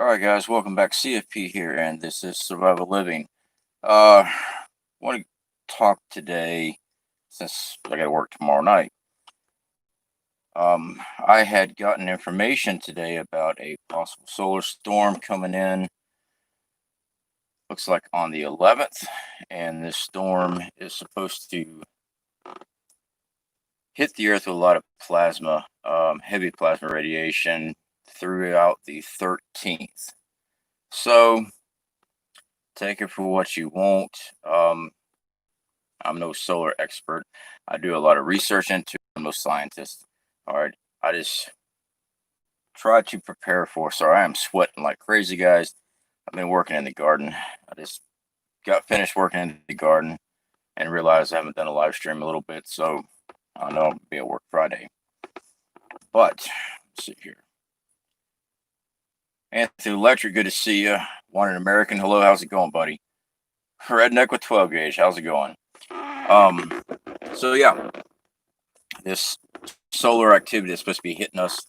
Alright guys, welcome back. C.F.P here, and this is Survival Living. Uh, want to talk today, since I gotta work tomorrow night. I had gotten information today about a possible solar storm coming in, looks like on the 11th, and this storm is supposed to hit the Earth with a lot of plasma, heavy plasma radiation throughout the 13th. So, take it for what you want. I'm no solar expert. I do a lot of research into it. I'm no scientist. All right. I just try to prepare for. Sorry, I am sweating like crazy, guys. I've been working in the garden. I just got finished working in the garden and realized I haven't done a live stream a little bit. So I know I'll be at work Friday. But let's see here. Anthony Electric, good to see you. Wanted American. Hello, how's it going, buddy? Redneck with 12 gauge, how's it going? So yeah, this solar activity is supposed to be hitting us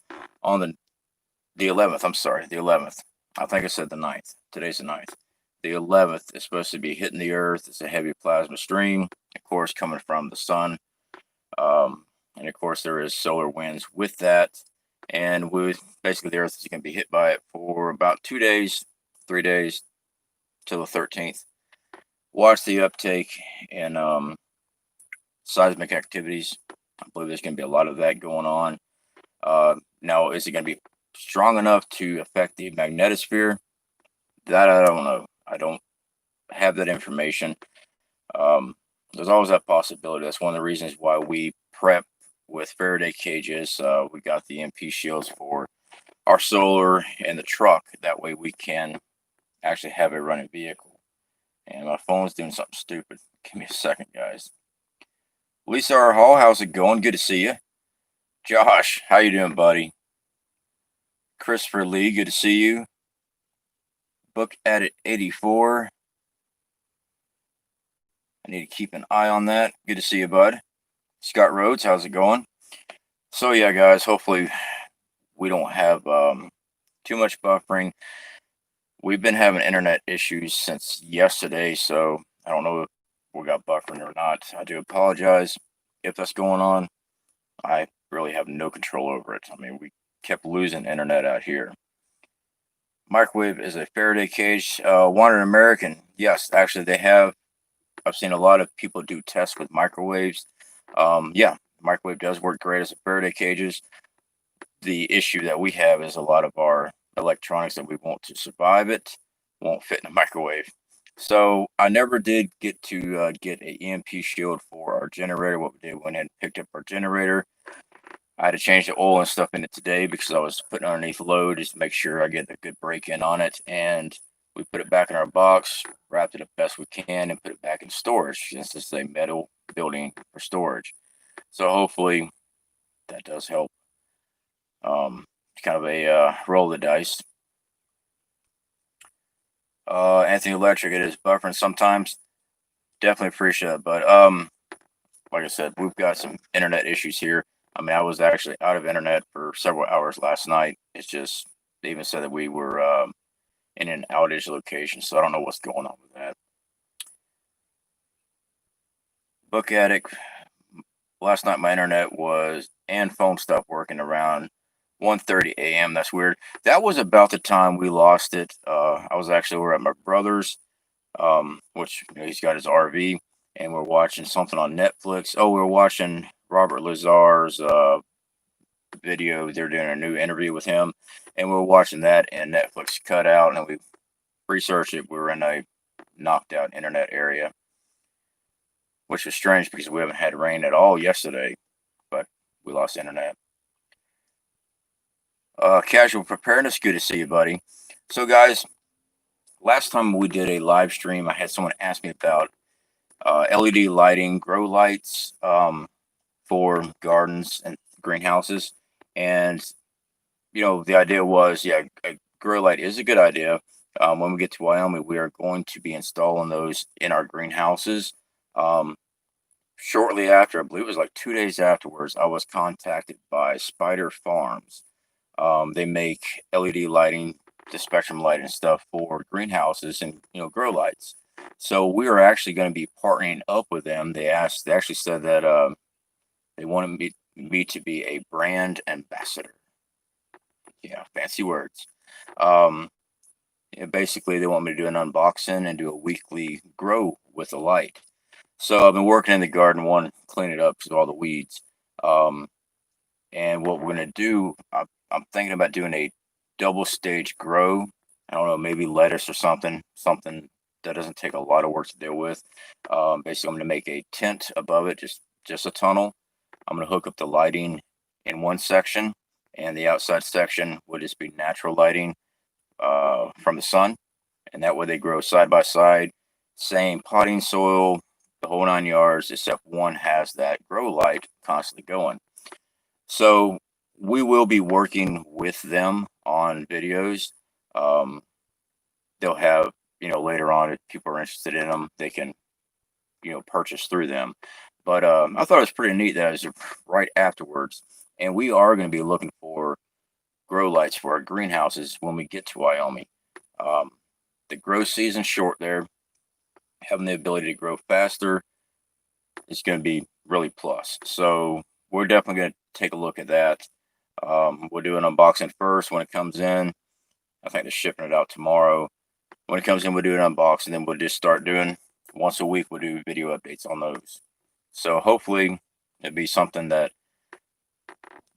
on the 11th. I'm sorry, the 11th. I think I said the 9th. Today's the 9th. The 11th is supposed to be hitting the Earth. It's a heavy plasma stream, of course, coming from the sun. And of course, there is solar winds with that. And basically, the Earth is going to be hit by it for about 2 days, 3 days, till the 13th. Watch the uptake in seismic activities. I believe there's going to be a lot of that going on. Now, is it going to be strong enough to affect the magnetosphere? That I don't know. I don't have that information. There's always that possibility. That's one of the reasons why we prep with Faraday cages. We got the MP shields for our solar and the truck. That way we can actually have a running vehicle. And my phone's doing something stupid. Give me a second, guys. Lisa R. Hall, how's it going? Good to see you. Josh, how you doing, buddy? Christopher Lee, good to see you. Book Edit 84. I need to keep an eye on that. Good to see you, bud. Scott Rhodes, how's it going? So yeah, guys, hopefully we don't have too much buffering. We've been having internet issues since yesterday, so I don't know if we got buffering or not. I do apologize if that's going on. I really have no control over it. I mean, we kept losing internet out here. Microwave is a Faraday cage. Wanted American. Yes, actually, they have. I've seen a lot of people do tests with microwaves. Yeah, microwave does work great as a Faraday cages. The issue that we have is a lot of our electronics that we want to survive it won't fit in a microwave. So I never did get to get a EMP shield for our generator. What we did, went ahead and picked up our generator. I had to change the oil and stuff in it today because I was putting underneath load just to make sure I get a good break in on it. And we put it back in our box, wrapped it up best we can, and put it back in storage since this is a metal building for storage. So hopefully that does help. Kind of a roll of the dice. Anthony Electric, it is buffering sometimes. Definitely appreciate it, but like I said, we've got some internet issues here. I mean, I was actually out of internet for several hours last night. It's just they even said that we were in an outage location, so I don't know what's going on with that. Book Addict. Last night my internet was and phone stopped working around 1:30 a.m. That's weird. That was about the time we lost it. I was actually over at my brother's, which he's got his RV, and we're watching something on Netflix. Oh, we were watching Robert Lazar's video. They're doing a new interview with him, and we were watching that, and Netflix cut out, and we researched it. We were in a knocked out internet area, which is strange because we haven't had rain at all yesterday, but we lost internet. Casual preparedness, good to see you, buddy. So, guys, last time we did a live stream, I had someone ask me about LED lighting, grow lights for gardens and greenhouses. And, the idea was, yeah, a grow light is a good idea. When we get to Wyoming, we are going to be installing those in our greenhouses. Shortly after, I believe it was like 2 days afterwards, I was contacted by Spider Farms. They make LED lighting the spectrum light and stuff for greenhouses and grow lights. So we are actually going to be partnering up with them. They actually said that they wanted me to be a brand ambassador. Yeah, fancy words. Um, yeah, basically, they want me to do an unboxing and do a weekly grow with the light. So I've been working in the garden, one, clean it up because of all the weeds. Um, and what we're gonna do, I'm thinking about doing a double stage grow. I don't know, maybe lettuce or something that doesn't take a lot of work to deal with. Basically, I'm gonna make a tent above it, just a tunnel. I'm gonna hook up the lighting in one section, and the outside section would just be natural lighting from the sun, and that way they grow side by side, same potting soil, the whole 9 yards, except one has that grow light constantly going. So we will be working with them on videos. Um, they'll have, later on, if people are interested in them, they can, purchase through them. But I thought it was pretty neat that it was right afterwards. And we are going to be looking for grow lights for our greenhouses when we get to Wyoming. Um, the grow season's short there. Having the ability to grow faster is going to be really plus. So we're definitely going to take a look at that. We'll do an unboxing first when it comes in. I think they're shipping it out tomorrow. When it comes in, we'll do an unboxing. Then we'll just start doing once a week. We'll do video updates on those. So hopefully it'll be something that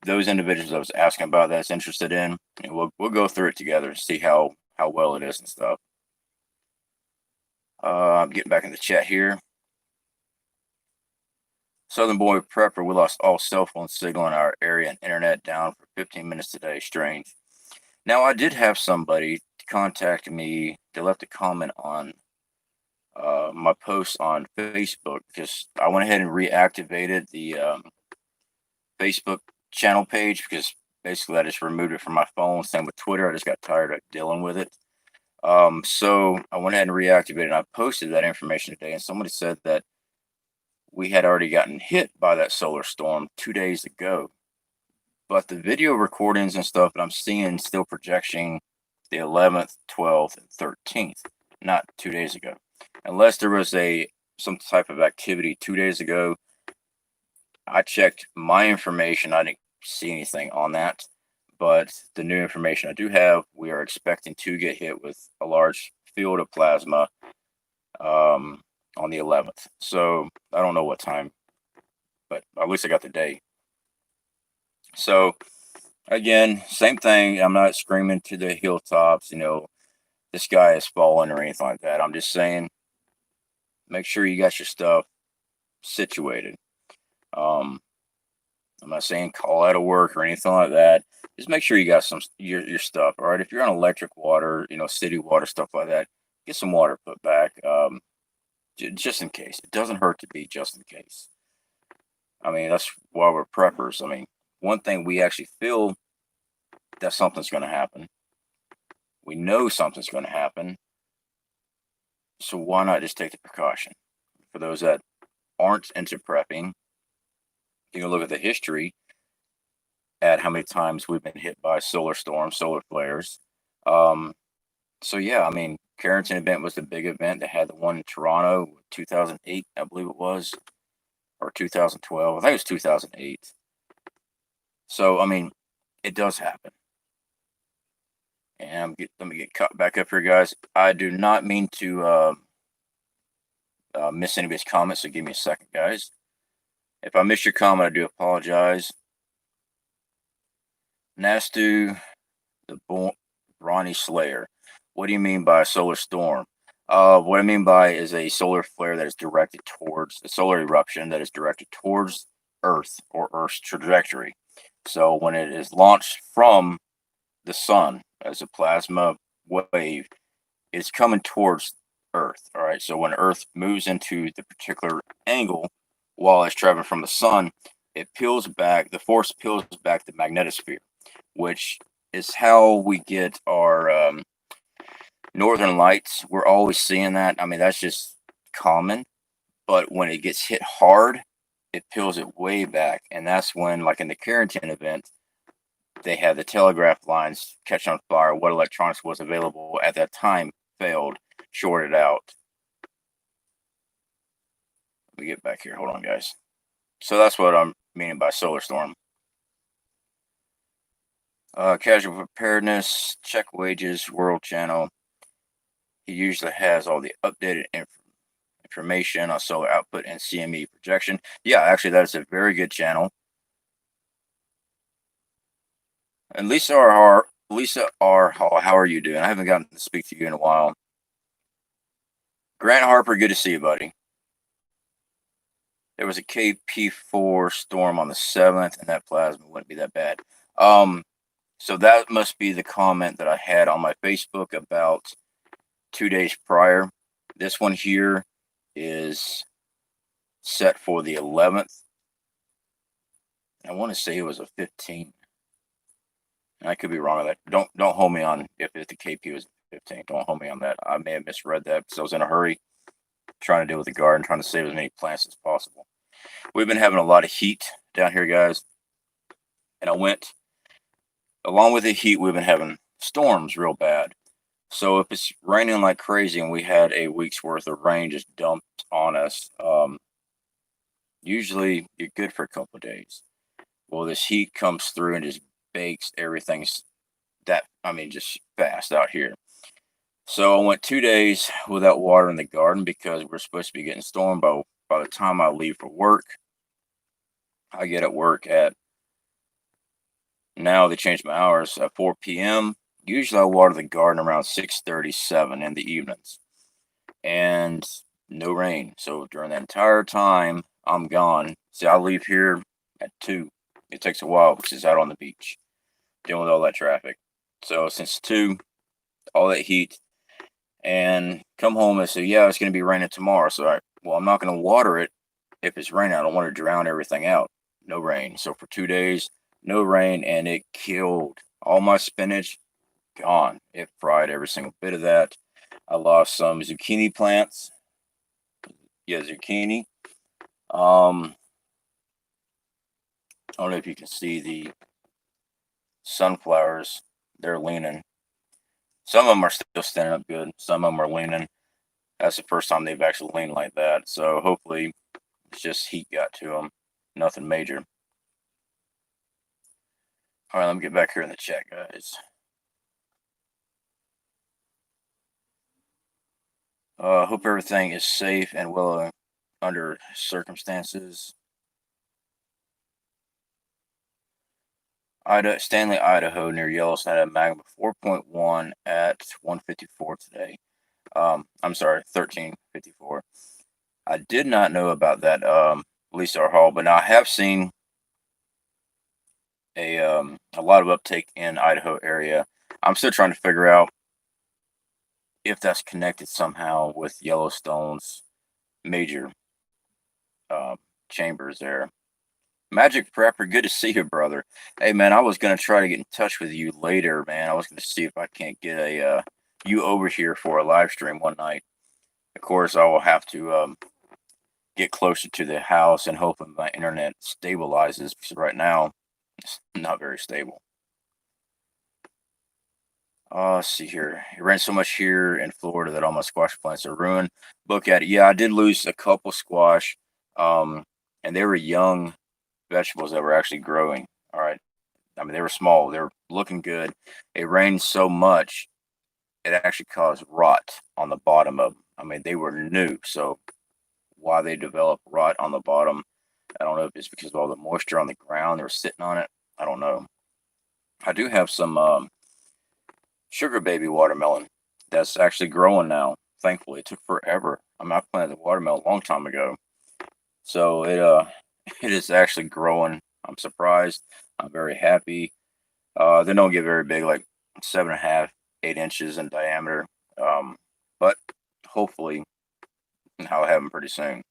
those individuals I was asking about that's interested in, and we'll go through it together and see how well it is and stuff. I'm getting back in the chat here. Southern Boy Prepper, we lost all cell phone signal in our area and internet down for 15 minutes today. Strange. Now, I did have somebody contact me. They left a comment on my post on Facebook because I went ahead and reactivated the Facebook channel page because basically I just removed it from my phone. Same with Twitter. I just got tired of dealing with it. So I went ahead and reactivated, and I posted that information today, and somebody said that we had already gotten hit by that solar storm 2 days ago. But the video recordings and stuff that I'm seeing still projecting the 11th, 12th, and 13th, not 2 days ago. Unless there was some type of activity 2 days ago. I checked my information. I didn't see anything on that. But the new information I do have, we are expecting to get hit with a large field of plasma on the 11th. So I don't know what time, but at least I got the date. So again, same thing. I'm not screaming to the hilltops, the sky is falling or anything like that. I'm just saying, make sure you got your stuff situated. I'm not saying call out of work or anything like that. Just make sure you got your stuff. All right. If you're on electric water, city water, stuff like that, get some water put back. Just in case. It doesn't hurt to be just in case. I mean, that's why we're preppers. I mean, one thing we actually feel that something's going to happen. We know something's going to happen. So why not just take the precaution? For those that aren't into prepping, you can look at the history at how many times we've been hit by solar storms, solar flares. So yeah, I mean, Carrington event was the big event. They had the one in Toronto, 2008, I believe it was, or 2012. I think it was 2008. So I mean, it does happen. And let me get cut back up here, guys. I do not mean to miss anybody's comments, so give me a second, guys. If I miss your comment, I do apologize. Nastu, the Brawny Slayer. What do you mean by a solar storm? What I mean by is a solar flare that is directed towards a solar eruption that is directed towards Earth or Earth's trajectory. So when it is launched from the sun as a plasma wave, it's coming towards Earth. All right. So when Earth moves into the particular angle while it's traveling from the sun, it peels back, the force peels back the magnetosphere, which is how we get our northern lights. We're always seeing that. I mean, that's just common. But when it gets hit hard, it peels it way back. And that's when, like in the Carrington event, they had the telegraph lines catch on fire. What electronics was available at that time failed, shorted out. Let me get back here. Hold on, guys. So that's what I'm meaning by solar storm. Casual preparedness, check wages, World Channel. He usually has all the updated information on solar output and CME projection. Yeah, actually, that is a very good channel. And Lisa R. Hall, how are you doing? I haven't gotten to speak to you in a while. Grant Harper, good to see you, buddy. There was a KP4 storm on the 7th, and that plasma wouldn't be that bad. So that must be the comment that I had on my Facebook about 2 days prior. This one here is set for the 11th. I want to say it was a 15. And I could be wrong on that. Don't hold me on if the KP was 15. Don't hold me on that. I may have misread that because I was in a hurry trying to deal with the garden, trying to save as many plants as possible. We've been having a lot of heat down here, guys. And along with the heat, we've been having storms real bad. So if it's raining like crazy and we had a week's worth of rain just dumped on us, usually you're good for a couple of days. Well, this heat comes through and just bakes everything just fast out here. So I went 2 days without watering the garden because we're supposed to be getting stormed by the time I leave for work. I get at work now they changed my hours at 4 p.m. Usually I water the garden around 6:37 in the evenings. And no rain. So during that entire time, I'm gone. See, I leave here at 2. It takes a while because it's out on the beach, dealing with all that traffic. So since 2, all that heat, and come home and say, yeah, it's going to be raining tomorrow. So, I'm not going to water it if it's raining. I don't want to drown everything out. No rain. So for 2 days, no rain, and it killed all my spinach. Gone. It fried every single bit of that. I lost some zucchini plants. Yeah, zucchini. I don't know if you can see the sunflowers. They're leaning. Some of them are still standing up good. Some of them are leaning. That's the first time they've actually leaned like that. So hopefully it's just heat got to them. Nothing major. All right, let me get back here in the chat, guys. Hope everything is safe and well under circumstances. Stanley, Idaho, near Yellowstone, had a magma 4.1 at 1:54 today. I'm sorry, 13:54. I did not know about that, Lisa R. Hall, but now I have seen a lot of uptake in Idaho area. I'm still trying to figure out if that's connected somehow with Yellowstone's major chambers there. Magic Prepper, good to see you, brother. Hey, man, I was going to try to get in touch with you later, man. I was going to see if I can't get you over here for a live stream one night. Of course, I will have to get closer to the house and hoping my internet stabilizes because right now it's not very stable. Let's see here. It rained so much here in Florida that all my squash plants are ruined. Look at it. Yeah, I did lose a couple squash, and they were young vegetables that were actually growing. All right. I mean, they were small. They were looking good. It rained so much, it actually caused rot on the bottom of them. I mean, they were new. So why they developed rot on the bottom, I don't know if it's because of all the moisture on the ground. They were sitting on it. I don't know. I do have some sugar baby watermelon that's actually growing now. Thankfully, it took forever. I mean, I planted the watermelon a long time ago. So it is actually growing. I'm surprised. I'm very happy. They don't get very big, like 7.5, 8 inches in diameter. But hopefully I'll have them pretty soon.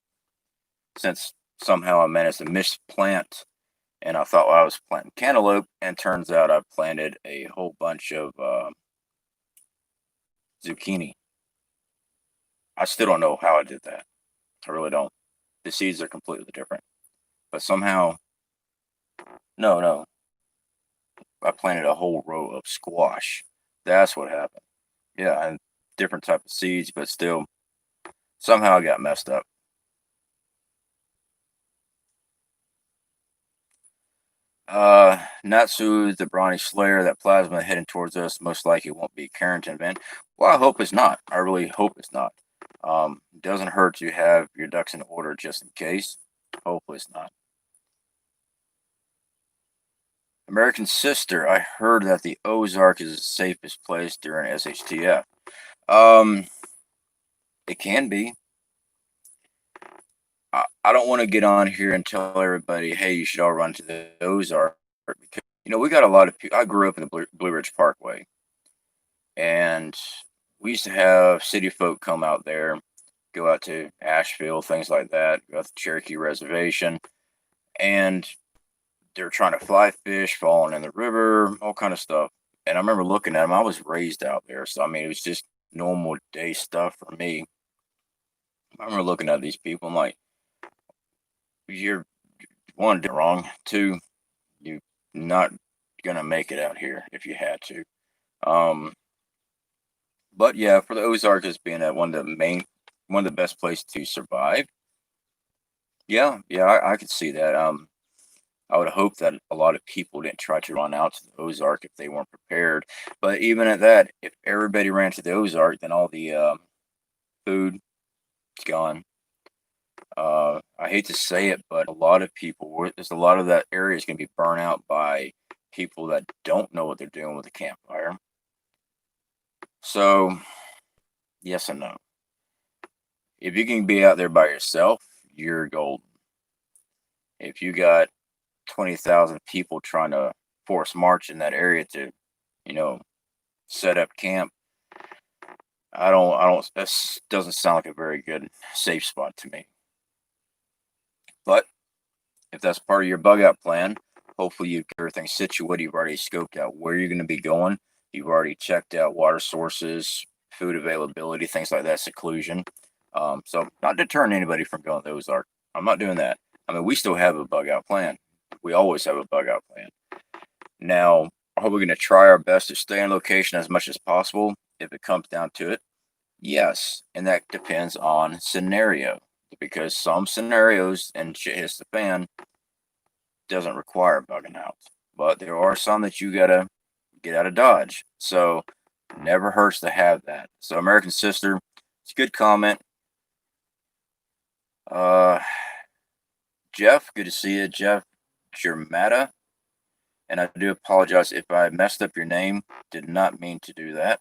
Since somehow I managed to misplant, and I thought I was planting cantaloupe, and turns out I planted a whole bunch of zucchini. I still don't know how I did that. I really don't. The seeds are completely different. But somehow, no. I planted a whole row of squash. That's what happened. Yeah, and different type of seeds, but still somehow I got messed up. Natsu, the Brawny Slayer, that plasma heading towards us most likely won't be Carrington, man. Well, I hope it's not. I really hope it's not. Doesn't hurt to have your ducks in order just in case. Hopefully it's not. American Sister, I heard that the Ozark is the safest place during SHTF. Um, it can be. I don't want to get on here and tell everybody, hey, you should all run to the Ozark because we got a lot of people. I grew up in the Blue Ridge Parkway, and we used to have city folk come out there, go out to Asheville, things like that, go out to Cherokee Reservation, and they're trying to fly fish, falling in the river, all kind of stuff. And I remember looking at them. I was raised out there, so I mean, it was just normal day stuff for me. I remember looking at these people. I'm like, you're one, did wrong. Two, you not gonna make it out here if you had to. Um, but yeah, for the Ozark as being one of the best places to survive. Yeah, yeah, I could see that. I would hope that a lot of people didn't try to run out to the Ozark if they weren't prepared. But even at that, if everybody ran to the Ozark, then all the food is gone. I hate to say it, but a lot of people, there's a lot of that area is going to be burnt out by people that don't know what they're doing with the campfire. So, yes and no. If you can be out there by yourself, you're golden. If you got 20,000 people trying to force march in that area to, you know, set up camp, this doesn't sound like a very good safe spot to me. But if that's part of your bug out plan, hopefully you've got everything situated. You've already scoped out where you're going to be going. You've already checked out water sources, food availability, things like that, seclusion. So not deterring anybody from going to the Ozark. I'm not doing that. I mean, we still have a bug out plan. We always have a bug out plan. Now, are we going to try our best to stay on location as much as possible if it comes down to it? Yes, and that depends on scenario because some scenarios and shit hits the fan doesn't require bugging out, but there are some that you gotta get out of Dodge. So never hurts to have that. So American Sister, it's a good comment. Uh, Jeff, good to see you, Jeff Germata. And I do apologize if I messed up your name. Did not mean to do that.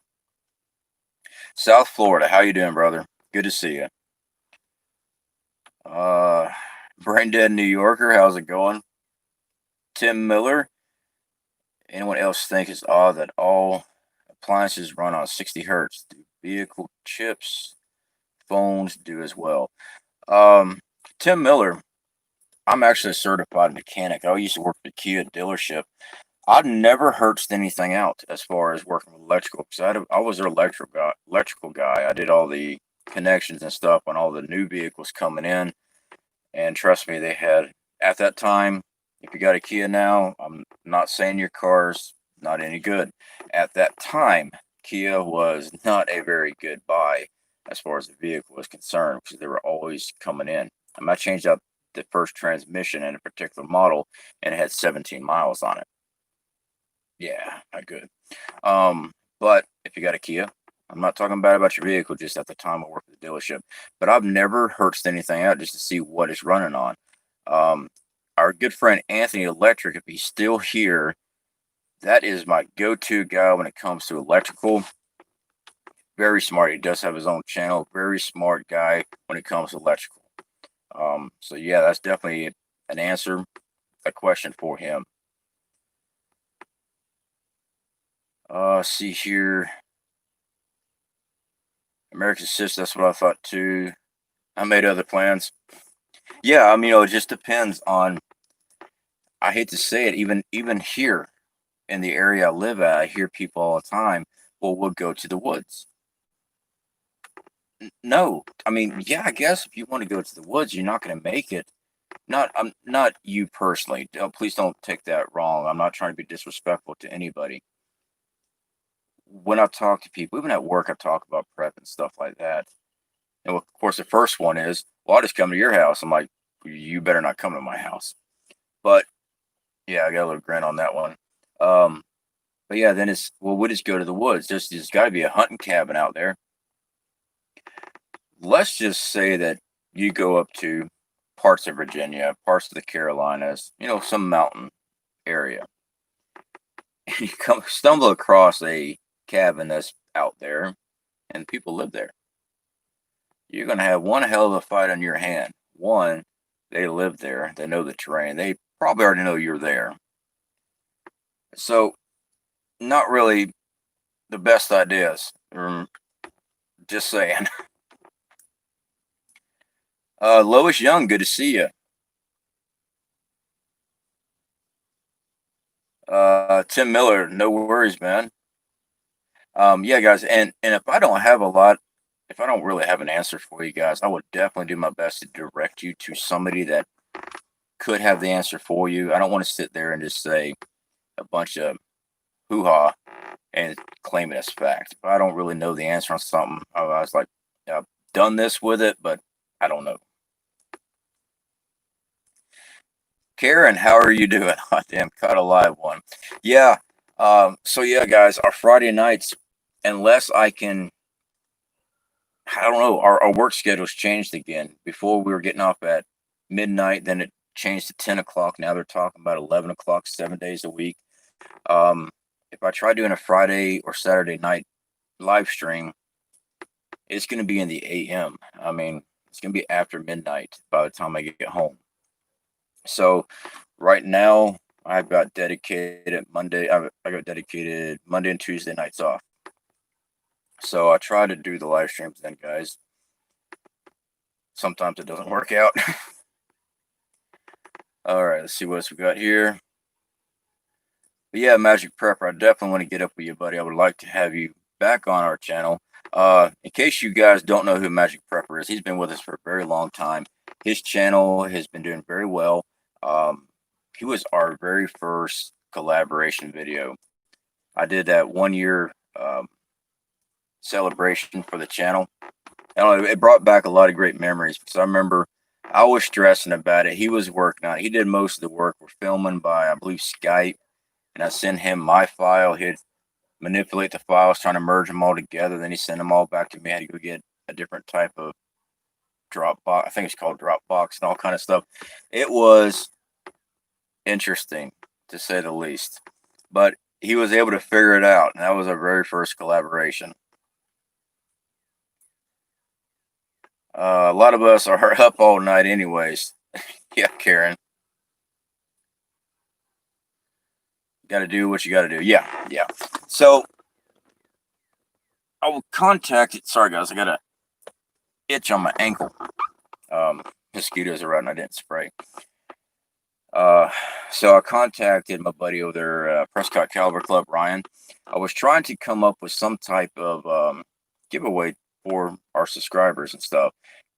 South Florida, how you doing, brother? Good to see you. Brain Dead New Yorker, how's it going? Tim Miller. Anyone else think it's odd that all appliances run on 60 hertz? Do vehicle chips, phones do as well? Um, Tim Miller. I'm actually a certified mechanic. I used to work at the Kia dealership. I've never hertzed anything out as far as working with electrical because I was their electrical guy. I did all the connections and stuff on all the new vehicles coming in. And trust me, they had, at that time, if you got a Kia now, I'm not saying your car's not any good. At that time, Kia was not a very good buy as far as the vehicle was concerned because they were always coming in. I changed out the first transmission in a particular model and it had 17 miles on it. Yeah, not good. But if you got a Kia, I'm not talking bad about your vehicle, just at the time I worked at the dealership. But I've never hertzed anything out just to see what it's running on. Our good friend Anthony Electric, if he's still here, that is my go-to guy when it comes to electrical. Very smart. He does have his own channel. Very smart guy when it comes to electrical. So yeah, that's definitely an answer, a question for him. See here. American Sister, that's what I thought too. I made other plans. Yeah, I mean, it just depends on. I hate to say it, even here in the area I live at, I hear people all the time. Well, we'll go to the woods. No, I mean, yeah, I guess if you want to go to the woods, you're not going to make it I'm not you personally. Please don't take that wrong. I'm not trying to be disrespectful to anybody. When I talk to people, even at work, I talk about prep and stuff like that. And of course, the first one is, well, I'll just come to your house. I'm like, you better not come to my house. But yeah, I got a little grin on that one. Um, but yeah, then it's, well, we'll just go to the woods. There's got to be a hunting cabin out there. Let's just say that you go up to parts of Virginia, parts of the Carolinas, some mountain area, and you stumble across a cabin that's out there, and people live there. You're going to have one hell of a fight on your hand. One, they live there, they know the terrain, they probably already know you're there. So, not really the best ideas. Just saying. Lois Young, good to see you. Tim Miller, no worries, man. Yeah, guys, and if I don't have a lot, if I don't really have an answer for you guys, I would definitely do my best to direct you to somebody that could have the answer for you. I don't want to sit there and just say a bunch of hoo ha and claim it as fact. If I don't really know the answer on something, I was like, I've done this with it, but I don't know. Karen, how are you doing? Oh, damn, caught a live one. Yeah. So yeah, guys, our Friday nights, unless I don't know, our work schedule's changed again. Before we were getting off at midnight, then it changed to 10 o'clock. Now they're talking about 11 o'clock, 7 days a week. If I try doing a Friday or Saturday night live stream, it's going to be in the AM. I mean, it's going to be after midnight by the time I get home. So right now, I've got dedicated Monday. I got dedicated Monday and Tuesday nights off. So I try to do the live streams then, guys. Sometimes it doesn't work out. All right, let's see what else we got here. But yeah, Magic Prepper, I definitely want to get up with you, buddy. I would like to have you back on our channel. In case you guys don't know who Magic Prepper is, he's been with us for a very long time. His channel has been doing very well. He was our very first collaboration video. I did that 1 year celebration for the channel. And it brought back a lot of great memories because I remember I was stressing about it. He was working on it. He did most of the work. We're filming by, I believe, Skype. And I send him my file. He'd manipulate the files, trying to merge them all together. Then he sent them all back to me. I had to go get a different type of Dropbox. I think it's called Dropbox and all kind of stuff. It was interesting, to say the least. But he was able to figure it out. And that was our very first collaboration. A lot of us are up all night anyways. Yeah, Karen. Got to do what you got to do. Yeah, yeah. So I will contact it. Sorry, guys. I got a itch on my ankle. Mosquitoes are out and I didn't spray. So I contacted my buddy over there, Prescott Caliber Club, Ryan. I was trying to come up with some type of giveaway for our subscribers and stuff.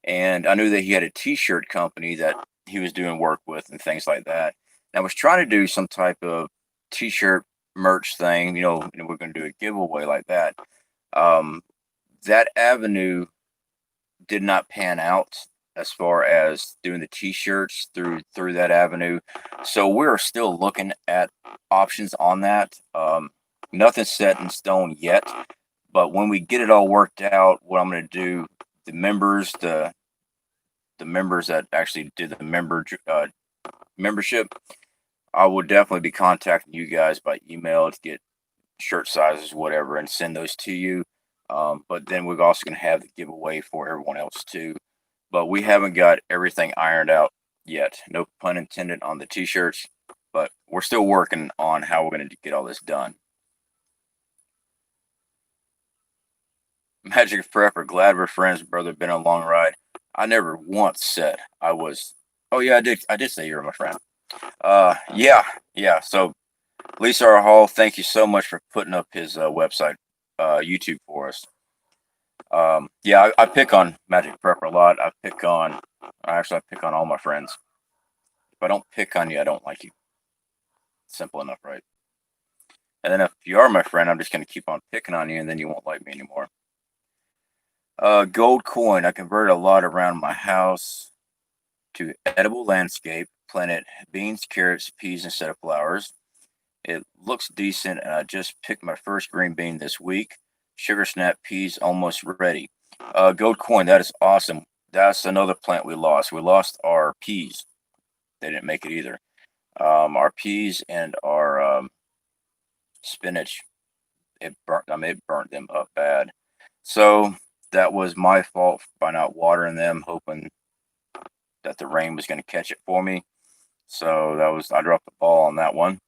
And I knew that he had a t-shirt company that he was doing work with and things like that. And I was trying to do some type of t-shirt merch thing, and we're going to do a giveaway like that. That avenue did not pan out as far as doing the t-shirts through that avenue. So we're still looking at options on that. Nothing's set in stone yet, but when we get it all worked out, what I'm going to do, the members that actually did the membership, I will definitely be contacting you guys by email to get shirt sizes, whatever, and send those to you. But then we're also going to have the giveaway for everyone else too. But we haven't got everything ironed out yet. No pun intended on the t-shirts, but we're still working on how we're going to get all this done. Magic Prepper, glad we're friends, brother. Been a long ride. I never once said I was. Oh yeah, I did. I did say you were my friend. Yeah. So Lisa R. Hall, thank you so much for putting up his website, YouTube for us. Yeah, I pick on Magic Prepper a lot. I pick on all my friends. I don't pick on you, I don't like you. Simple enough, right? And then if you are my friend, I'm just going to keep on picking on you, and then you won't like me anymore. Gold coin. I converted a lot around my house to edible landscape. Planted beans, carrots, peas instead of flowers. It looks decent, and I just picked my first green bean this week. Sugar snap peas almost ready. Gold coin. That is awesome. That's another plant we lost. We lost our peas. They didn't make it either. Our peas and our spinach, it burnt. I mean, it burnt them up bad. So that was my fault by not watering them, hoping that the rain was going to catch it for me. So I dropped the ball on that one.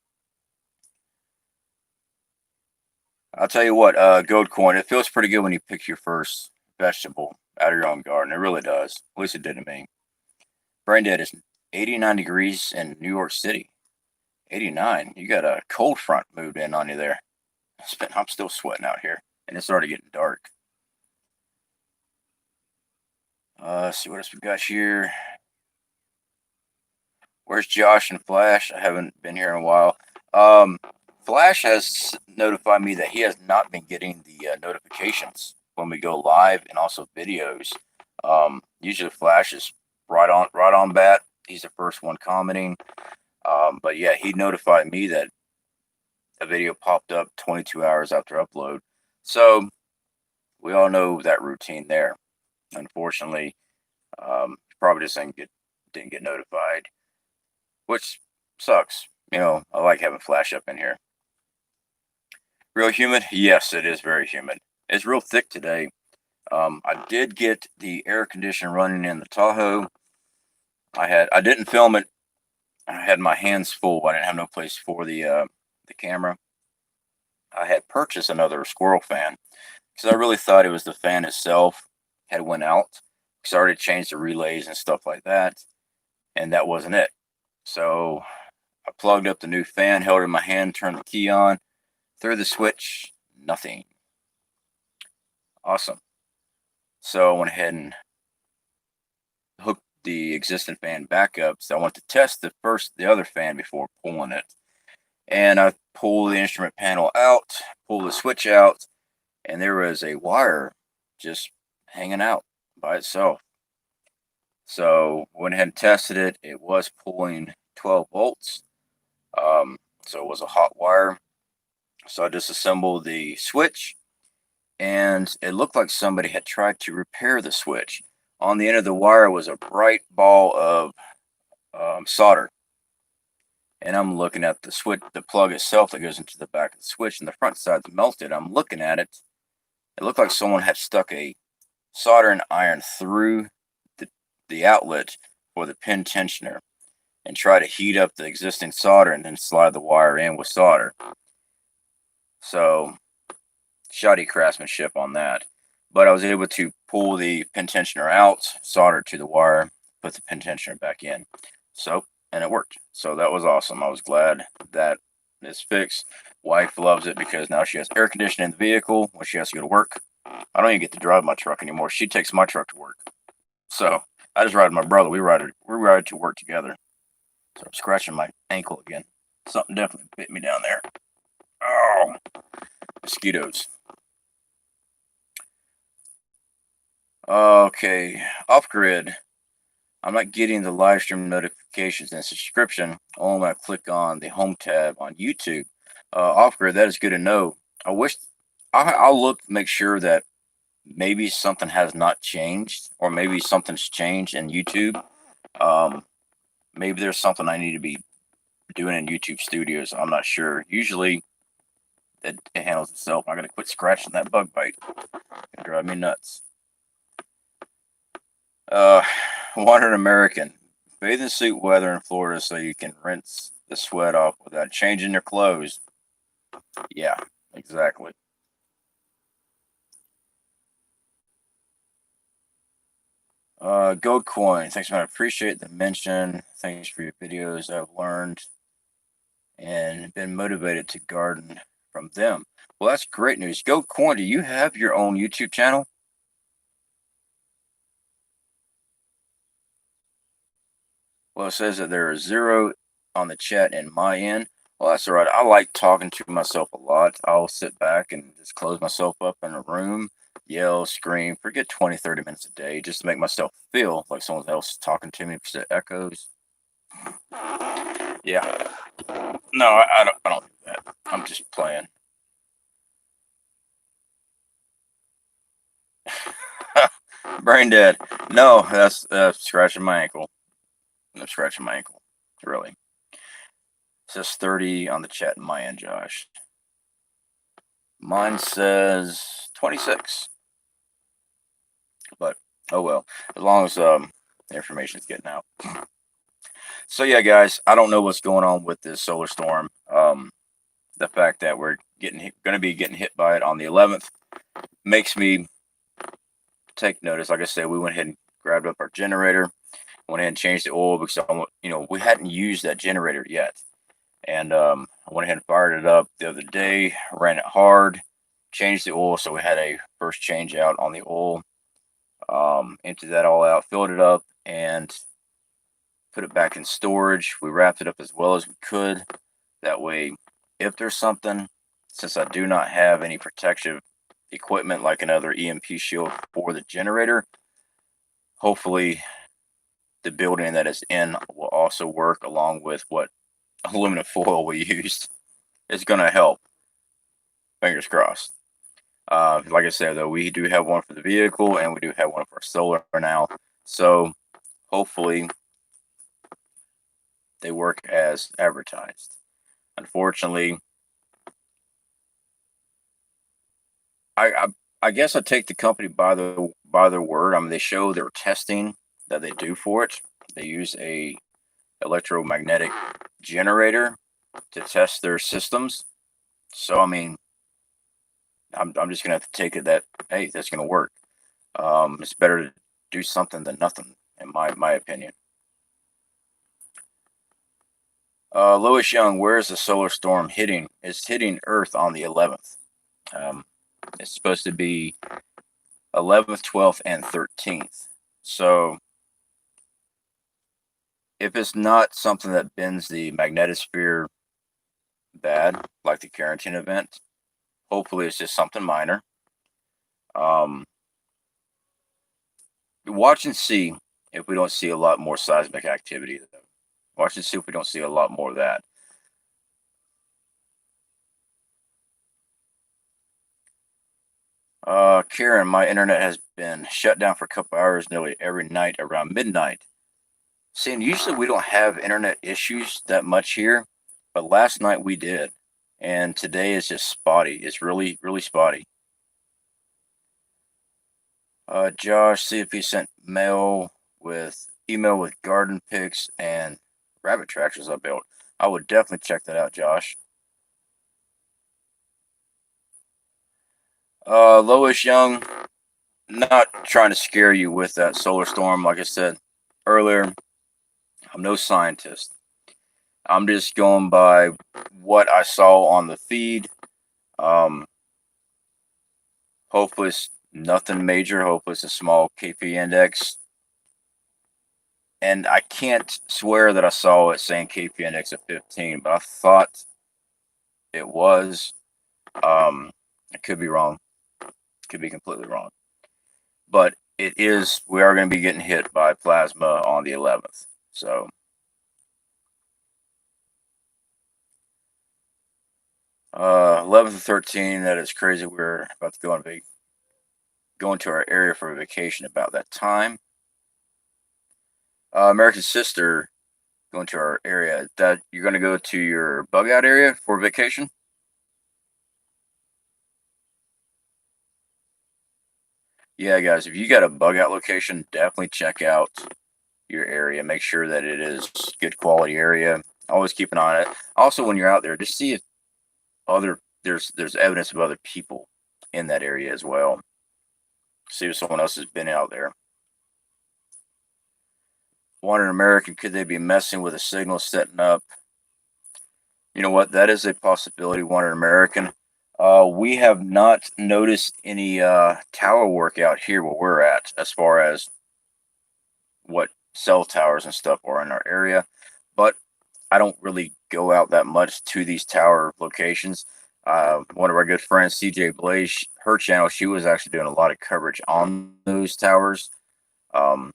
I'll tell you what, gold corn, it feels pretty good when you pick your first vegetable out of your own garden. It really does. At least it did to me. Brain dead is 89 degrees in New York City. 89. You got a cold front moved in on you there. I'm still sweating out here, and it's already getting dark. Let's see what else we got here. Where's Josh and Flash? I haven't been here in a while. Flash has notified me that he has not been getting the notifications when we go live and also videos. Usually Flash is right on bat. He's the first one commenting. But yeah, he notified me that a video popped up 22 hours after upload. So we all know that routine there. Unfortunately, probably just didn't get notified, which sucks. You know, I like having Flash up in here. Real humid? Yes, it is very humid. It's real thick today. I did get the air conditioner running in the Tahoe. I didn't film it. I had my hands full. I didn't have no place for the camera. I had purchased another squirrel fan because I really thought it was the fan itself had went out. Because I already changed the relays and stuff like that, and that wasn't it. So I plugged up the new fan, held it in my hand, turned the key on, threw the switch, nothing. Awesome. So I went ahead and hooked the existing fan back up. So I want to test the other fan before pulling it. And I pulled the instrument panel out, pulled the switch out, and there was a wire just hanging out by itself. So went ahead and tested it. It was pulling 12 volts. So it was a hot wire. So I disassembled the switch, and it looked like somebody had tried to repair the switch. On the end of the wire was a bright ball of solder. And I'm looking at the switch, the plug itself that goes into the back of the switch, and the front side's melted. I'm looking at it. It looked like someone had stuck a soldering iron through the outlet for the pin tensioner and try to heat up the existing solder and then slide the wire in with solder. So, shoddy craftsmanship on that. But I was able to pull the pin tensioner out, solder to the wire, put the pin tensioner back in. So, and it worked. So that was awesome. I was glad that it's fixed. Wife loves it because now she has air conditioning in the vehicle when she has to go to work. I don't even get to drive my truck anymore. She takes my truck to work. So I just ride with my brother. We ride to work together. So I'm scratching my ankle again. Something definitely bit me down there. Oh, mosquitoes. Okay, off grid. I'm not getting the live stream notifications and subscription only when I click on the home tab on YouTube. Off grid, that is good to know. I wish I'll look, make sure that maybe something has not changed, or maybe something's changed in YouTube. Maybe there's something I need to be doing in YouTube Studios. I'm not sure. Usually, it handles itself. I gotta quit scratching that bug bite. It drive me nuts. Wandering American. Bathing suit weather in Florida so you can rinse the sweat off without changing your clothes. Yeah, exactly. Gold coin. Thanks, man. I appreciate the mention. Thanks for your videos. I've learned and been motivated to garden from them. Well, that's great news. Gold coin, do you have your own YouTube channel? Well, it says that there is 0 on the chat in my end. Well, that's all right. I like talking to myself a lot. I'll sit back and just close myself up in a room, yell, scream, forget 20, 30 minutes a day just to make myself feel like someone else is talking to me because it echoes. Yeah. No, I don't do that. I'm just playing. Brain dead. No, that's scratching my ankle. I'm scratching my ankle. Really. It says 30 on the chat in my end, Josh. Mine says 26. But oh well. As long as the information's getting out. So yeah, guys, I don't know what's going on with this solar storm. The fact that we're going to be getting hit by it on the 11th makes me take notice. Like I said, we went ahead and grabbed up our generator, went ahead and changed the oil because we hadn't used that generator yet, and I went ahead and fired it up the other day, ran it hard, changed the oil, so we had a first change out on the oil. Emptied that all out, filled it up, and put it back in storage. We wrapped it up as well as we could. That way, if there's something, since I do not have any protective equipment like another EMP shield for the generator, hopefully the building that it's in will also work along with what aluminum foil we used. It's going to help. Fingers crossed. Like I said, though, we do have one for the vehicle and we do have one for solar now. So hopefully they work as advertised. Unfortunately, I guess I take the company by their word. I mean, they show their testing that they do for it. They use a electromagnetic generator to test their systems. So I mean, I'm just gonna have to take it that hey, that's gonna work. It's better to do something than nothing, in my opinion. Lois Young, where is the solar storm hitting? It's hitting Earth on the 11th. Um, it's supposed to be 11th, 12th, and 13th. So if it's not something that bends the magnetosphere bad, like the Carrington event, hopefully it's just something minor. Um, watch and see if we don't see a lot more seismic activity. Watch and see if we don't see a lot more of that. Karen, my internet has been shut down for a couple hours nearly every night around midnight. Seeing usually we don't have internet issues that much here, but last night we did. And today is just spotty. It's really, really spotty. Josh, C.F.P sent email with garden pics and rabbit tractors I built. I would definitely check that out, Josh. Lois Young, not trying to scare you with that solar storm. Like I said earlier, I'm no scientist. I'm just going by what I saw on the feed. Um, hopefully it's nothing major. Hopefully it's a small KP index. And I can't swear that I saw it saying KP index of 15, but I thought it was. I could be wrong. Could be completely wrong. But it is, we are going to be getting hit by plasma on the 11th. So 11th and 13th, that is crazy. We're about to go into our area for a vacation about that time. American Sister, going to our area. That you're going to go to your bug out area for vacation? Yeah, guys, if you got a bug out location, definitely check out your area. Make sure that it is good quality area. Always keep an eye on it. Also, when you're out there, just see if there's evidence of other people in that area as well. See if someone else has been out there. Wanted American, could they be messing with a signal setting up? You know what? That is a possibility. Wanted American. We have not noticed any tower work out here where we're at, as far as what cell towers and stuff are in our area, but I don't really go out that much to these tower locations. One of our good friends, CJ Blaze, her channel, she was actually doing a lot of coverage on those towers. Um,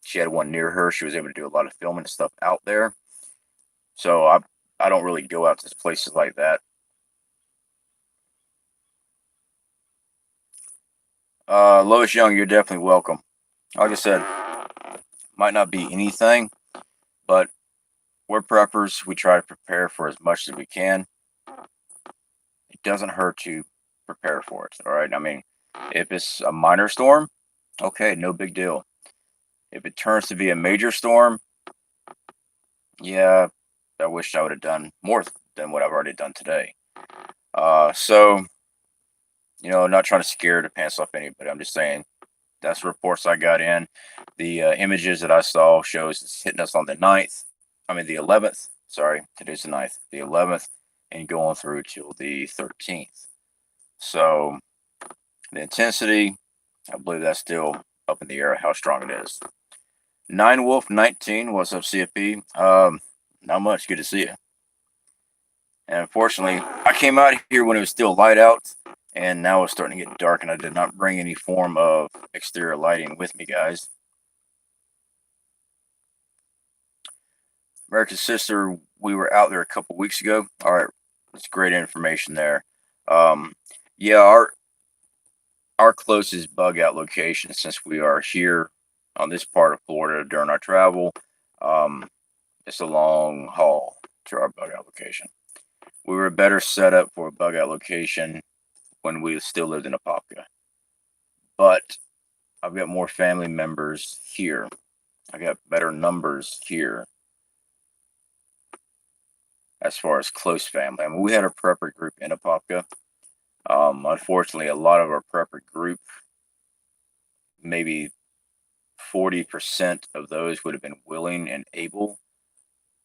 she had one near her. She was able to do a lot of filming and stuff out there. So I don't really go out to places like that. Lois Young, you're definitely welcome. Like I said, might not be anything, but we're preppers. We try to prepare for as much as we can. It doesn't hurt to prepare for it. All right. I mean, if it's a minor storm, okay, no big deal. If it turns to be a major storm, yeah, I wish I would have done more than what I've already done today. So, not trying to scare the pants off anybody. I'm just saying that's the reports I got in. The images that I saw shows it's hitting us on the 9th. I mean, the 11th. Sorry, today's the 9th. The 11th and going through till the 13th. So, the intensity, I believe that's still up in the air how strong it is. 9 Wolf 19, what's up, C.F.P? Not much. Good to see you. And unfortunately, I came out here when it was still light out, and now it's starting to get dark, and I did not bring any form of exterior lighting with me, guys. American Sister, we were out there a couple weeks ago. All right, that's great information there. Um, yeah, our closest bug out location, since we are here on this part of Florida during our travel, um, it's a long haul to our bug out location. We were better set up for a bug out location when we still lived in Apopka. But I've got more family members here. I got better numbers here as far as close family. I mean, we had a prepper group in Apopka. Unfortunately, a lot of our prepper group, maybe 40% of those would have been willing and able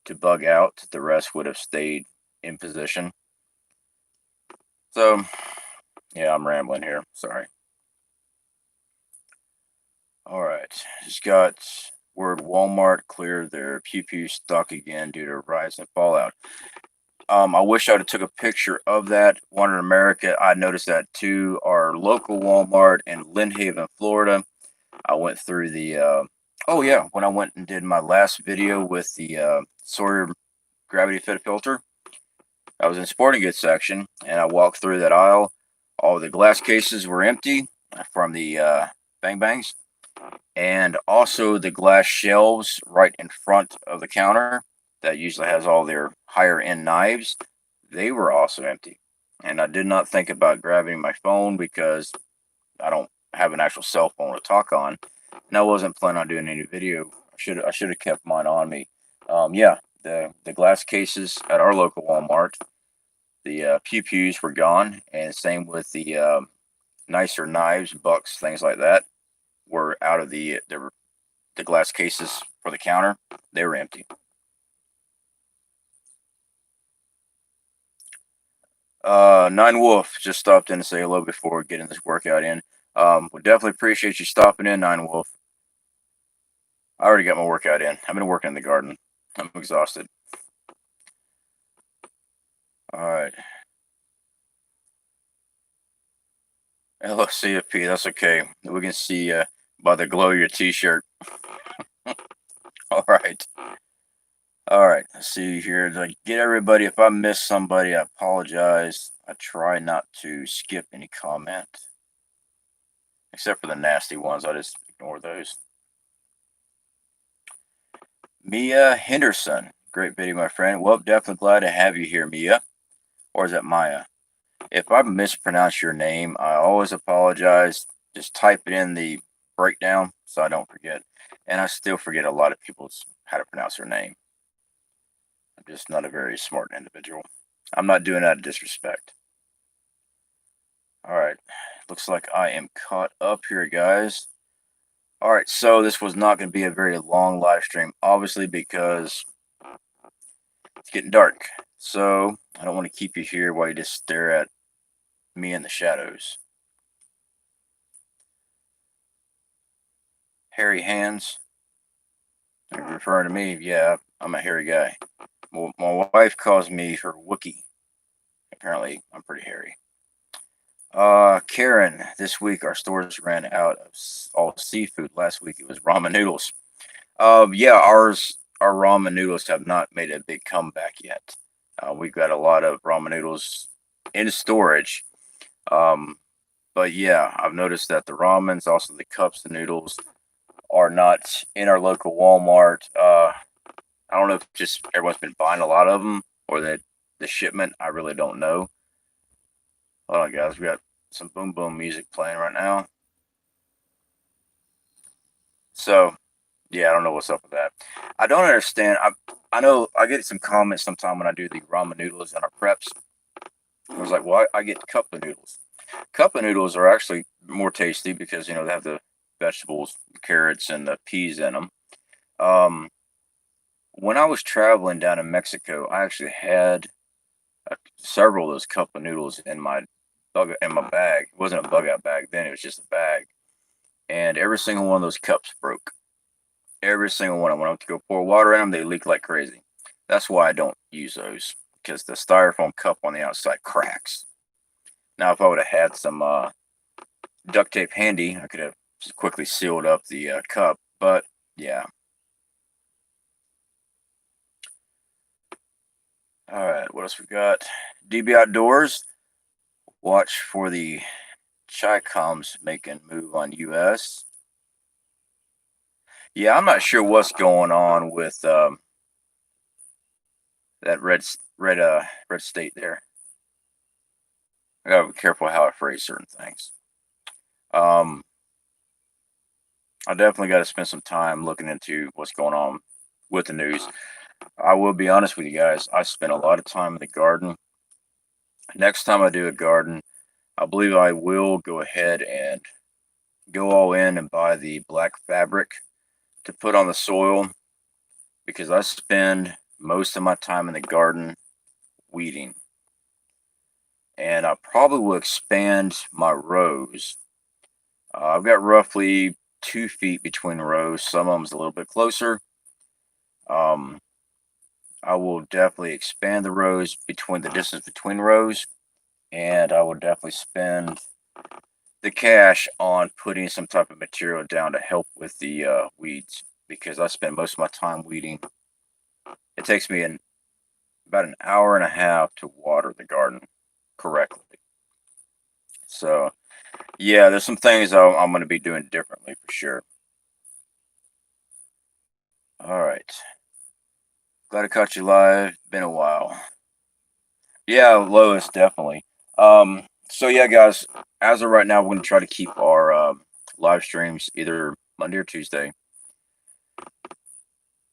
to bug out. The rest would have stayed in position. So, yeah, I'm rambling here. Sorry. All right. Just got word Walmart cleared their pew stock again due to rise and fallout. I wish I would have took a picture of that. One in America, I noticed that too. Our local Walmart in Lynn Haven, Florida. I went through the. Oh yeah, when I went and did my last video with the Sawyer gravity fed filter, I was in sporting goods section and I walked through that aisle. All the glass cases were empty from the Bang Bangs, and also the glass shelves right in front of the counter that usually has all their higher end knives, they were also empty. And I did not think about grabbing my phone because I don't have an actual cell phone to talk on, and I wasn't planning on doing any video. I should have kept mine on me. Yeah, the glass cases at our local Walmart, the pews were gone, and same with the nicer knives, bucks, things like that were out of the glass cases for the counter. They were empty. Nine Wolf just stopped in to say hello before getting this workout in. We definitely appreciate you stopping in, Nine Wolf. I already got my workout in. I've been working in the garden. I'm exhausted. All right. Hello, C.F.P. That's okay. We can see by the glow of your t-shirt. All right. All right. Let's see here. To get everybody, if I miss somebody, I apologize. I try not to skip any comment. Except for the nasty ones. I just ignore those. Mia Henderson. Great video, my friend. Well, definitely glad to have you here, Mia. Or is that Maya? If I mispronounce your name, I always apologize. Just type it in the breakdown so I don't forget. And I still forget a lot of people's how to pronounce their name. I'm just not a very smart individual. I'm not doing that out of disrespect. All right. Looks like I am caught up here, guys. All right. So this was not going to be a very long live stream, obviously, because it's getting dark. So I don't want to keep you here while you just stare at me in the shadows. Hairy hands. If you're referring to me, yeah, I'm a hairy guy. Well, my wife calls me her Wookie. Apparently, I'm pretty hairy. Karen, this week our stores ran out of all seafood. Last week it was ramen noodles. Yeah, our ramen noodles have not made a big comeback yet. We've got a lot of ramen noodles in storage. Um, but yeah, I've noticed that the ramens, also the cups, the noodles, are not in our local Walmart. I don't know if just everyone's been buying a lot of them or that the shipment. I really don't know. Hold on, guys. We got some boom boom music playing right now. So yeah, I don't know what's up with that. I don't understand. I know I get some comments sometime when I do the ramen noodles and our preps. I was like, well, I get cup of noodles. Cup of noodles are actually more tasty because they have the vegetables, carrots, and the peas in them. Um, when I was traveling down in Mexico, I actually had several of those cup of noodles in my bag. It wasn't a bug out bag then; it was just a bag, and every single one of those cups broke. Every single one. When I went to go pour water in them, they leak like crazy. That's why I don't use those because the styrofoam cup on the outside cracks. Now, if I would have had some duct tape handy, I could have just quickly sealed up the cup. But yeah. All right. What else we got? DB Outdoors. Watch for the Chi-Coms making move on US. Yeah, I'm not sure what's going on with that red state there. I gotta be careful how I phrase certain things. Um, I definitely got to spend some time looking into what's going on with the news. I will be honest with you guys. I spent a lot of time in the garden. Next time I do a garden, I believe I will go ahead and go all in and buy the black fabric to put on the soil because I spend most of my time in the garden weeding. And I probably will expand my rows. I've got roughly 2 feet between rows. Some of them's a little bit closer. Um, I will definitely expand the rows between the distance between rows, and I will definitely spend the cash on putting some type of material down to help with the weeds because I spend most of my time weeding. It takes me about an hour and a half to water the garden correctly. So yeah, there's some things I'm going to be doing differently for sure. All right, glad I caught you live. Been a while. Yeah, Lois, definitely. So yeah, guys, as of right now, we're going to try to keep our live streams either Monday or Tuesday,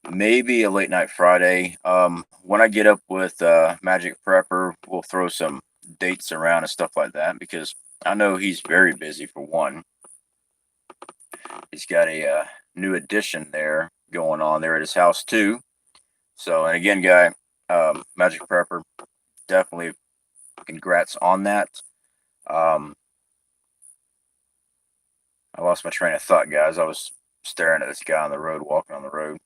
maybe a late night Friday. When I get up with Magic Prepper, we'll throw some dates around and stuff like that because I know he's very busy for one. He's got a new addition there going on there at his house too. So, and again, guy, Magic Prepper, definitely congrats on that. Um, I lost my train of thought, guys. I was staring at this guy on the road, walking on the road.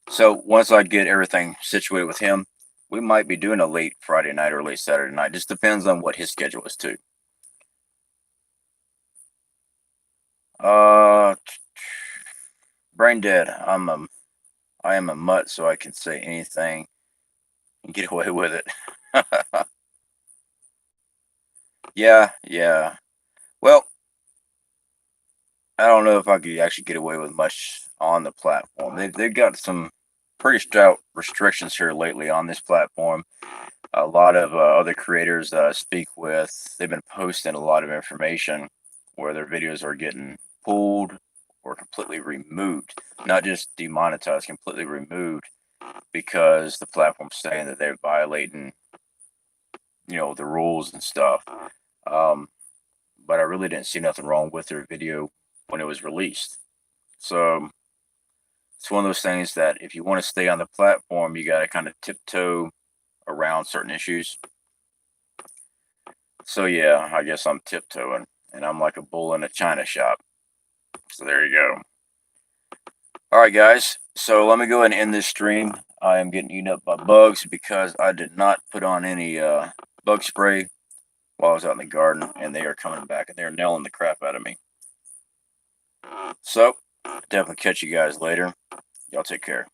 So once I get everything situated with him, we might be doing a late Friday night or late Saturday night. Just depends on what his schedule is too. Uh, brain dead. I am a mutt, so I can say anything and get away with it. Yeah, yeah. Well, I don't know if I could actually get away with much on the platform. They've got some pretty stout restrictions here lately on this platform. A lot of other creators that I speak with, they've been posting a lot of information where their videos are getting pulled or completely removed, not just demonetized, completely removed because the platform's saying that they're violating, the rules and stuff. Um, but I really didn't see nothing wrong with their video when it was released. So it's one of those things that if you want to stay on the platform, you got to kind of tiptoe around certain issues. So yeah, I guess I'm tiptoeing, and I'm like a bull in a china shop. So there you go. All right, guys. So let me go ahead and end this stream. I am getting eaten up by bugs because I did not put on any bug spray while I was out in the garden, and they are coming back and they're nailing the crap out of me. So definitely catch you guys later. Y'all take care.